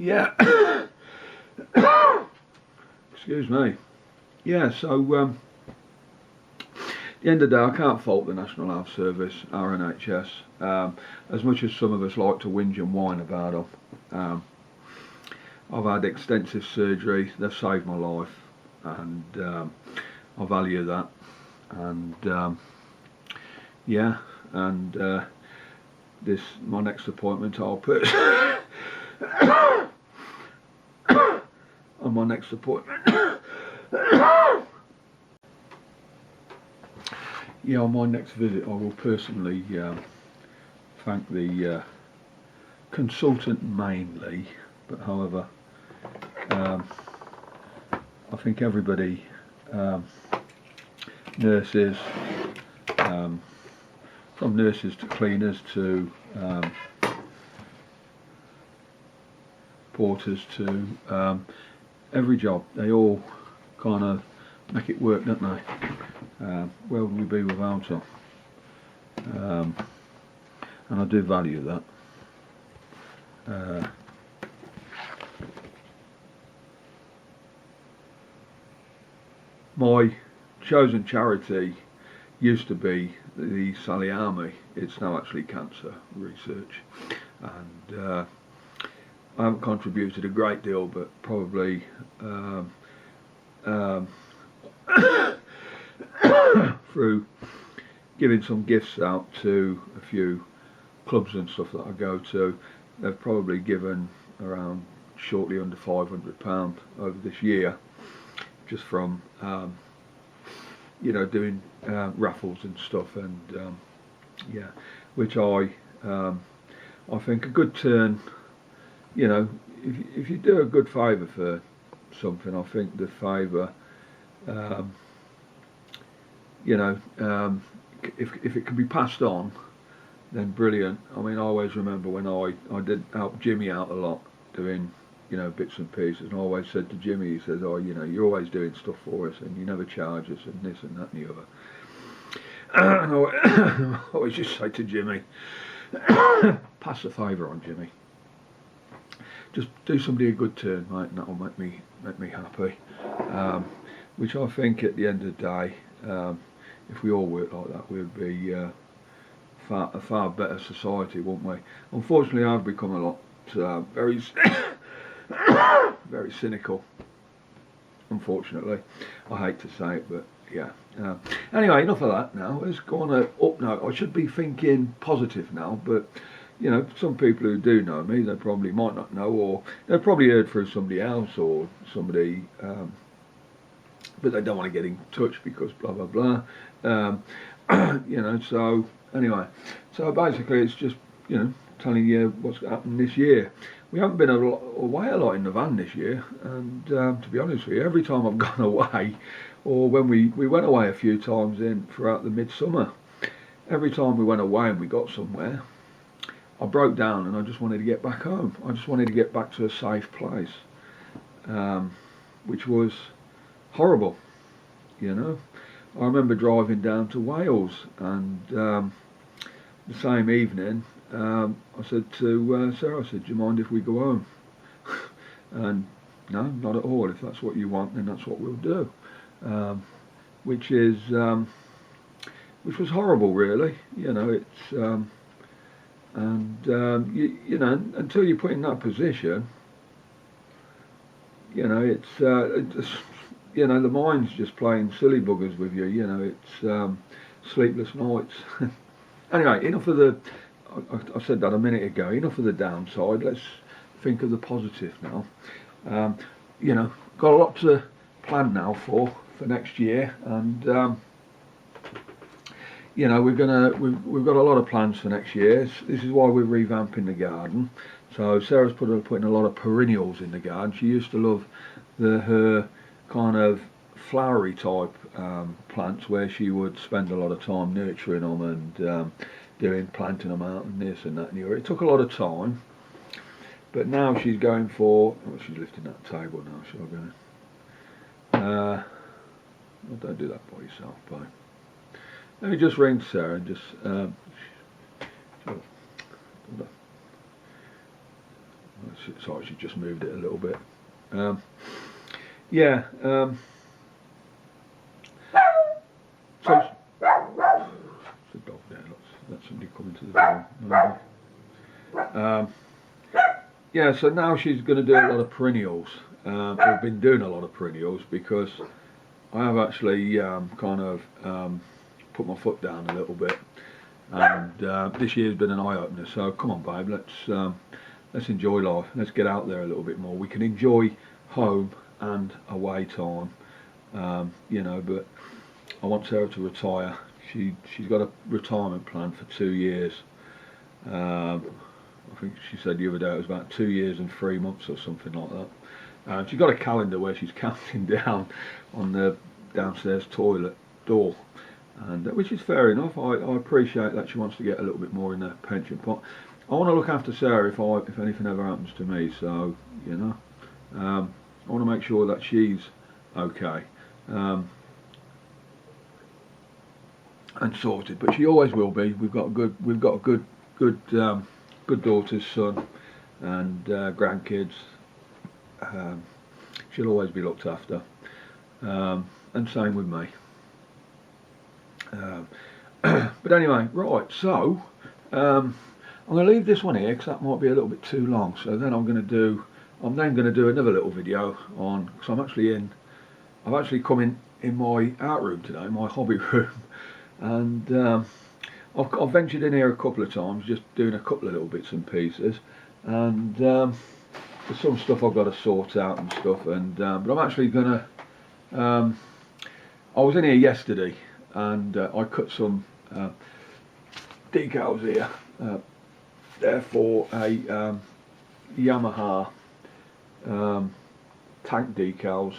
Yeah. Excuse me. Yeah, so at the end of the day, I can't fault the National Health Service, our NHS, as much as some of us like to whinge and whine about them. I've had extensive surgery, they've saved my life, and I value that. And yeah, and this, my next appointment, I'll put on my next appointment. Yeah, on my next visit, I will personally thank the consultant mainly, but however, I think everybody, nurses, from nurses to cleaners to porters to every job, they all kind of make it work, don't they? Where would we be without them? And I do value that. My chosen charity used to be the Sally Army. It's now actually cancer research, and I haven't contributed a great deal, but probably through giving some gifts out to a few clubs and stuff that I go to, they've probably given around shortly under £500 over this year, just from you know, doing raffles and stuff, and yeah, which I think a good turn. You know, if you do a good favour for something, I think the favour, you know, if it can be passed on, then brilliant. I mean, I always remember when I did help Jimmy out a lot, doing, you know, bits and pieces, and I always said to Jimmy, he says, oh, you know, you're always doing stuff for us and you never charge us and this and that and the other. And I always just say to Jimmy, pass the favour on, Jimmy. Just do somebody a good turn, mate, and that'll make me happy. Which I think at the end of the day, if we all work like that, we'd be a far better society, wouldn't we? Unfortunately, I've become a lot very very cynical. Unfortunately, I hate to say it, but yeah. Anyway, enough of that now. Let's go on a up note. I should be thinking positive now, but you know, some people who do know me, they probably might not know, or they've probably heard through somebody else or somebody, but they don't want to get in touch because blah blah blah. You know, so anyway, so basically it's just, you know, telling you what's happened this year. We haven't been away a lot in the van this year, and to be honest with you, every time I've gone away, or when we went away a few times throughout the midsummer, every time we went away and we got somewhere, I broke down and I just wanted to get back home. I just wanted to get back to a safe place, which was horrible, you know. I remember driving down to Wales, and the same evening I said to Sarah, I said, do you mind if we go home? And no, not at all. If that's what you want, then that's what we'll do. Which was horrible, really. You know, it's you know, until you're put in that position, you know, it's you know, the mind's just playing silly buggers with you. You know, it's sleepless nights. Anyway, enough of the. I said that a minute ago. Enough of the downside. Let's think of the positive now. You know, got a lot to plan now for next year, and you know, we've got a lot of plans for next year. This is why we're revamping the garden. So Sarah's putting a lot of perennials in the garden. She used to love her kind of flowery type plants, where she would spend a lot of time nurturing them and planting them out and this and that and the other. It took a lot of time, but now she's going for. Oh, she's lifting that table now. Shall I go? Don't do that by yourself, bye. Let me just ring Sarah and just Sorry, she just moved it a little bit. Yeah. So the dog there. That's somebody coming to the door. Maybe. Yeah. So now she's going to do a lot of perennials. I've been doing a lot of perennials because I have actually kind of put my foot down a little bit, and this year's been an eye opener. So come on, babe, let's enjoy life. Let's get out there a little bit more. We can enjoy home and away time, you know. But I want Sarah to retire. She's got a retirement plan for 2 years. I think she said the other day it was about 2 years and 3 months or something like that. She's got a calendar where she's counting down on the downstairs toilet door, and which is fair enough. I appreciate that she wants to get a little bit more in her pension pot. I want to look after Sarah if anything ever happens to me. So you know, I want to make sure that she's okay and sorted. But she always will be. We've got a good daughter's son and grandkids. She'll always be looked after, and same with me. But anyway, right, so I'm going to leave this one here because that might be a little bit too long. So then I'm then going to do another little video on, because I've actually come in my art room today, my hobby room, and I've ventured in here a couple of times, just doing a couple of little bits and pieces, and there's some stuff I've got to sort out and stuff, and but I'm actually gonna. I was in here yesterday, and I cut some decals here. They're for a Yamaha tank decals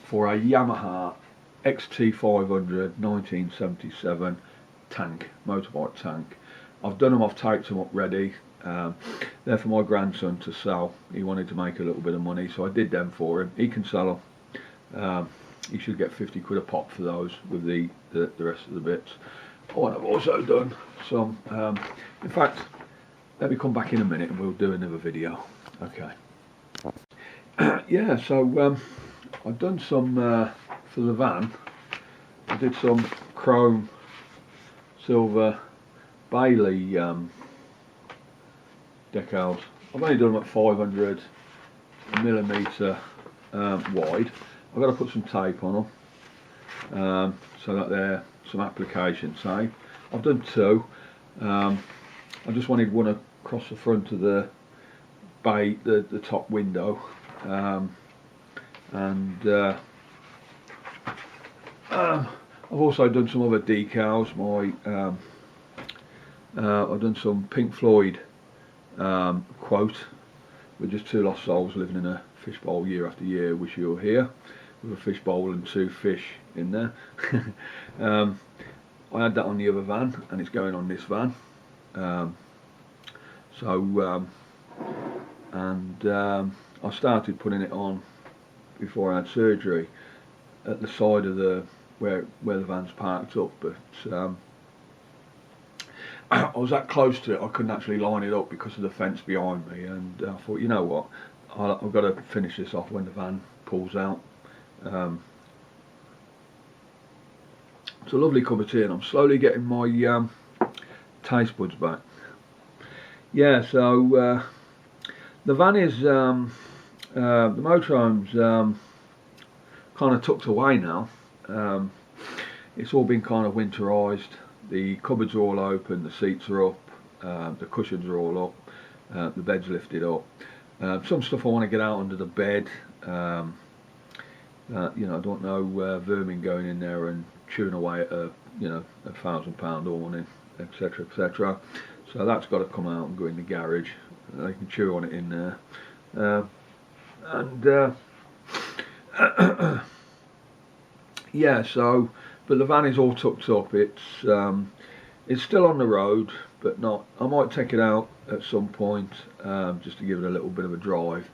for a Yamaha XT500 1977 tank, motorbike tank. I've done them, I've taped them up ready. They're for my grandson to sell. He wanted to make a little bit of money, so I did them for him. He can sell them. He should get 50 quid a pop for those with the rest of the bits. Oh, and I've also done some, in fact, let me come back in a minute and we'll do another video. Okay. Yeah, so I've done some for the van. I did some chrome silver Bailey decals. I've only done them at 500mm wide. I've got to put some tape on them so that they're some application tape. I've done two. I just wanted one across the front of the bay, the top window, and I've also done some other decals. I've done some Pink Floyd quote, "We're just two lost souls living in a fishbowl year after year, wish you were here," with a fishbowl and two fish in there. I had that on the other van, and it's going on this van. I started putting it on before I had surgery at the side of the where the van's parked up, but I was that close to it I couldn't actually line it up because of the fence behind me, and I thought, you know what, I've got to finish this off when the van pulls out. It's a lovely cup of tea, and I'm slowly getting my taste buds back. Yeah, so the van is the motorhome's kind of tucked away now. It's all been kind of winterised. The cupboards are all open, the seats are up, the cushions are all up, the bed's lifted up. Some stuff I want to get out under the bed. You know, I don't know vermin going in there and chewing away at a £1,000 awning, etc., etc. So that's got to come out and go in the garage. They can chew on it in there. Yeah, so, but the van is all tucked up. It's still on the road, but not. I might take it out at some point, just to give it a little bit of a drive,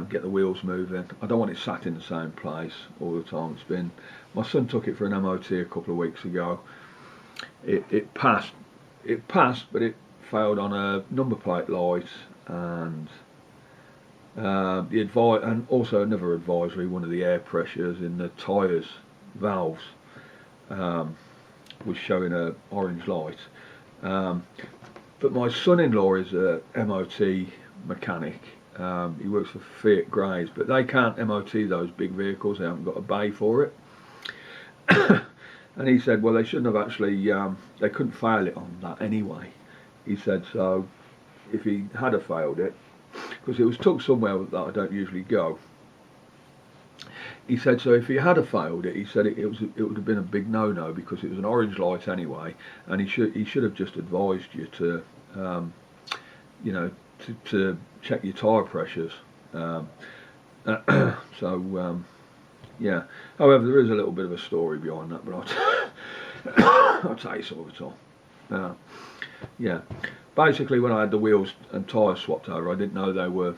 get the wheels moving. I don't want it sat in the same place all the time. My son took it for an MOT a couple of weeks ago. It passed, but it failed on a number plate light, and and also another advisory, one of the air pressures in the tyres valves was showing a orange light. But my son-in-law is a MOT mechanic. He works for Fiat Greys, but they can't MOT those big vehicles. They haven't got a bay for it. And he said, well, they shouldn't have actually, they couldn't fail it on that anyway. He said, so if he had have failed it, because it was took somewhere that I don't usually go. He said, so if he had have failed it, he said it would have been a big no-no, because it was an orange light anyway, and he should have just advised you to, you know, to check your tyre pressures. Yeah. However, there is a little bit of a story behind that, but I'll tell you some of it all. Yeah. Basically, when I had the wheels and tyres swapped over, I didn't know they were.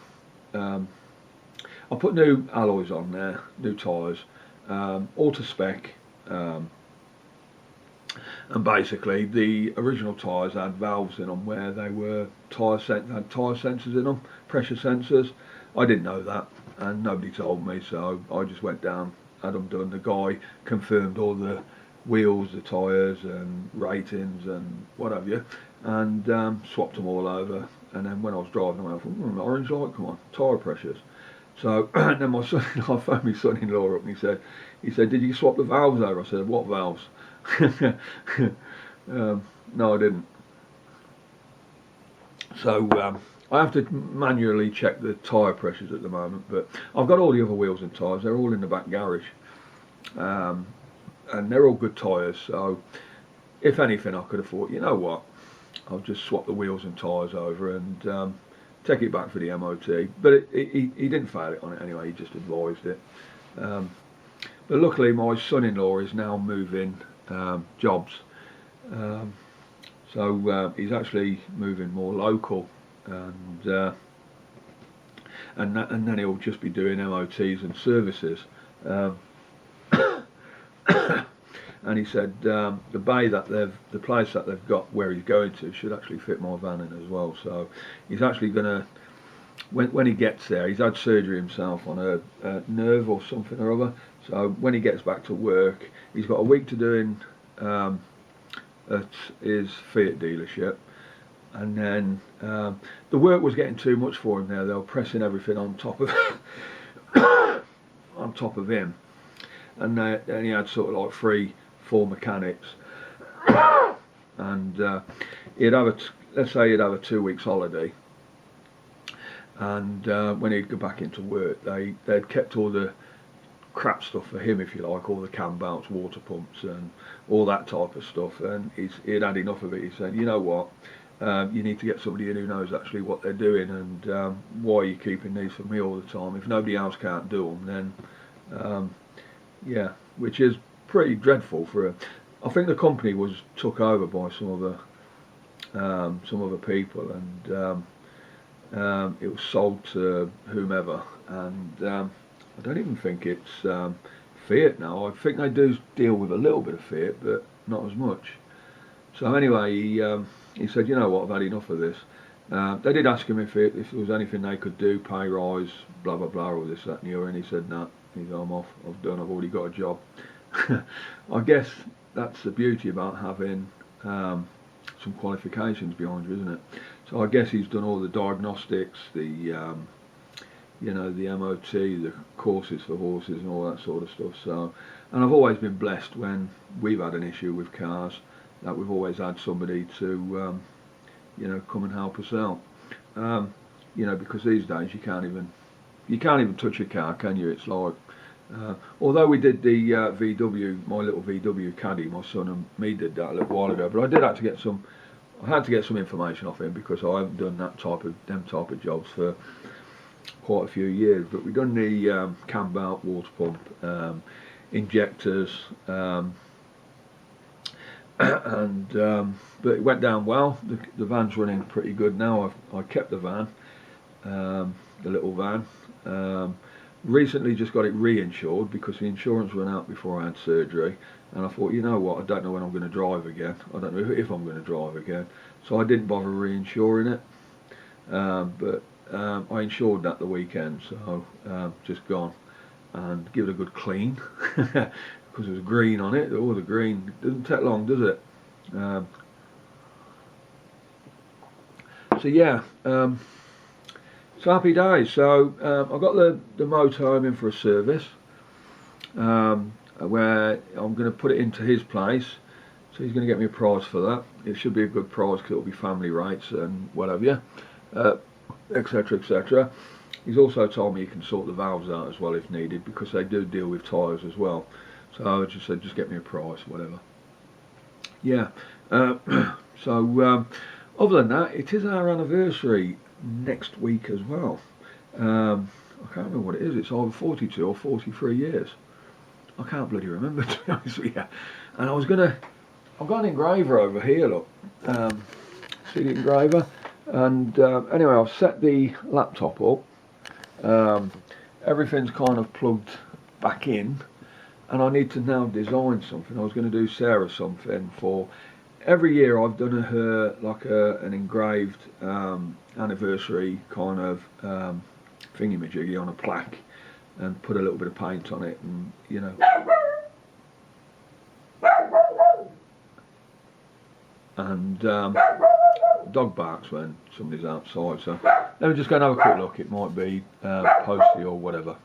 I put new alloys on there, new tyres, all to spec, and basically the original tyres had valves in them where they were had tyre sensors in them, pressure sensors. I didn't know that, and nobody told me, so I just went down, had them done. The guy confirmed all the wheels, the tyres and ratings and what have you, and swapped them all over. And then when I was driving, I went, orange light, come on, tyre pressures. So and then I phoned my son-in-law up, and he said, did you swap the valves over? I said, what valves? No, I didn't. So I have to manually check the tyre pressures at the moment, but I've got all the other wheels and tyres. They're all in the back garage, and they're all good tyres. So if anything, I could have thought, you know what, I'll just swap the wheels and tyres over and take it back for the MOT. But he didn't fail it on it anyway. He just advised it. But luckily, my son-in-law is now moving jobs, so he's actually moving more local, and then he'll just be doing MOTs and services. And he said the place that they've got where he's going to should actually fit my van in as well. So he's actually going to, when he gets there, he's had surgery himself on a nerve or something or other. So when he gets back to work, he's got a week to do at his Fiat dealership, and then the work was getting too much for him there. They were pressing everything on top of him, and then he had sort of like 3-4 mechanics, and let's say he'd have a 2 weeks holiday, and when he'd go back into work, they'd kept all the crap stuff for him, if you like, all the cam belts, water pumps and all that type of stuff, and he'd had enough of it. He said, you know what, you need to get somebody in who knows actually what they're doing, and why are you keeping these for me all the time? If nobody else can't do them, then yeah, which is pretty dreadful for I think the company was took over by some other people, and it was sold to whomever, and I don't even think it's Fiat now. I think they do deal with a little bit of Fiat, but not as much. So anyway, he said, you know what, I've had enough of this. They did ask him if there was anything they could do, pay rise, blah blah blah, or this, that and the other, and he said, no, I'm off, I've already got a job. I guess that's the beauty about having some qualifications behind you, isn't it? So I guess he's done all the diagnostics, the the MOT, the courses for horses and all that sort of stuff. So, and I've always been blessed when we've had an issue with cars, that we've always had somebody to come and help us out. Because these days you can't even touch a car, can you? It's like, although we did the VW, my little VW Caddy, my son and me did that a little while ago, but I had to get some information off him, because I haven't done them type of jobs for quite a few years. But we've done the cam belt, water pump, injectors, but it went down well. The van's running pretty good now. I kept the van, the little van. Recently just got it reinsured, because the insurance ran out before I had surgery, and I thought, you know what, I don't know when I'm going to drive again. I don't know if I'm going to drive again, so I didn't bother reinsuring it. but I insured that the weekend, so just gone and give it a good clean because there's green on it. All the green doesn't take long, does it? So yeah, so happy days. So I've got the motorhome in for a service, where I'm going to put it into his place. So he's going to get me a price for that. It should be a good price because it'll be family rates and whatever, etc, etc. He's also told me he can sort the valves out as well if needed, because they do deal with tyres as well. So I just said, just get me a price, whatever. Yeah. So other than that, it is our anniversary next week as well. I can't remember what it is. It's either 42 or 43 years. I can't bloody remember, to be honest with you. And I've got an engraver over here, look. See the engraver? And anyway, I've set the laptop up. Everything's kind of plugged back in, and I need to now design something. I was going to do Sarah something for every year. I've done her like an engraved anniversary kind of thingy-majiggy on a plaque and put a little bit of paint on it, and you know. And dog barks when somebody's outside, so let me just go and have a quick look. It might be posty or whatever.